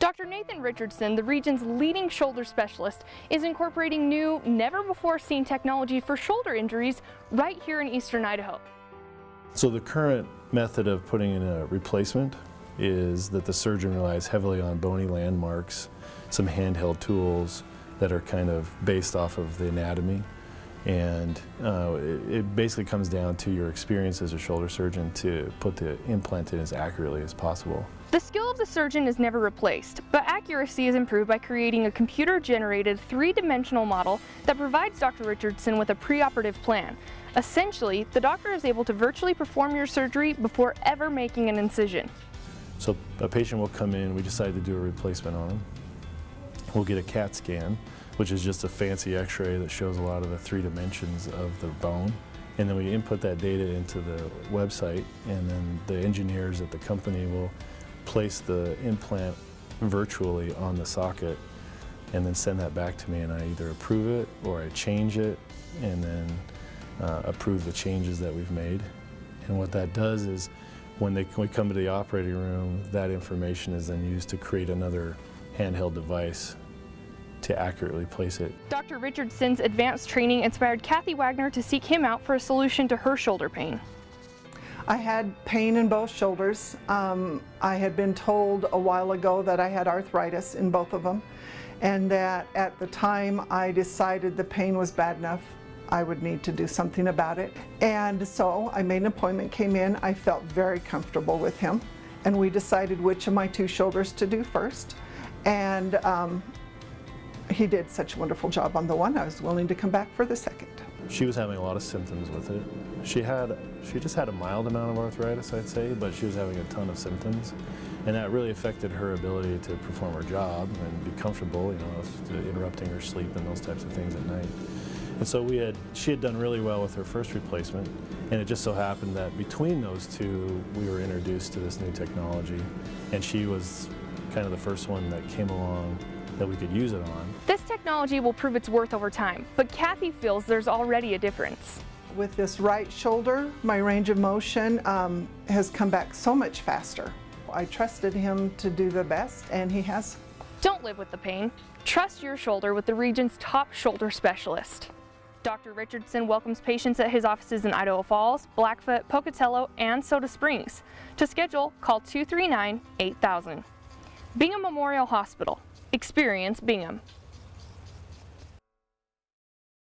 Dr. Nathan Richardson, the region's leading shoulder specialist, is incorporating new, never-before-seen technology for shoulder injuries right here in eastern Idaho. So the current method of putting in a replacement is that the surgeon relies heavily on bony landmarks, some handheld tools that are kind of based off of the anatomy. And it basically comes down to your experience as a shoulder surgeon to put the implant in as accurately as possible. The skill of the surgeon is never replaced, but accuracy is improved by creating a computer-generated three-dimensional model that provides Dr. Richardson with a preoperative plan. Essentially, the doctor is able to virtually perform your surgery before ever making an incision. So a patient will come in, we decide to do a replacement on them. We'll get a CAT scan, which is just a fancy x-ray that shows a lot of the three dimensions of the bone. And then we input that data into the website, and then the engineers at the company will place the implant virtually on the socket and then send that back to me, and I either approve it or I change it and then approve the changes that we've made. And what that does is when we come to the operating room, that information is then used to create another handheld device to accurately place it. Dr. Richardson's advanced training inspired Kathy Wagner to seek him out for a solution to her shoulder pain. I had pain in both shoulders. I had been told a while ago that I had arthritis in both of them, and that at the time I decided the pain was bad enough I would need to do something about it. And so I made an appointment, came in, I felt very comfortable with him, and we decided which of my two shoulders to do first. And he did such a wonderful job on the one, I was willing to come back for the second. She was having a lot of symptoms with it. She just had a mild amount of arthritis, I'd say, but she was having a ton of symptoms. And that really affected her ability to perform her job and be comfortable, you know, interrupting her sleep and those types of things at night. And so she had done really well with her first replacement, and it just so happened that between those two, we were introduced to this new technology, and she was kind of the first one that came along that we could use it on. This technology will prove its worth over time, but Kathy feels there's already a difference. With this right shoulder, my range of motion has come back so much faster. I trusted him to do the best, and he has. Don't live with the pain. Trust your shoulder with the region's top shoulder specialist. Dr. Richardson welcomes patients at his offices in Idaho Falls, Blackfoot, Pocatello, and Soda Springs. To schedule, call 239-8000. Bingham Memorial Hospital. Experience Bingham.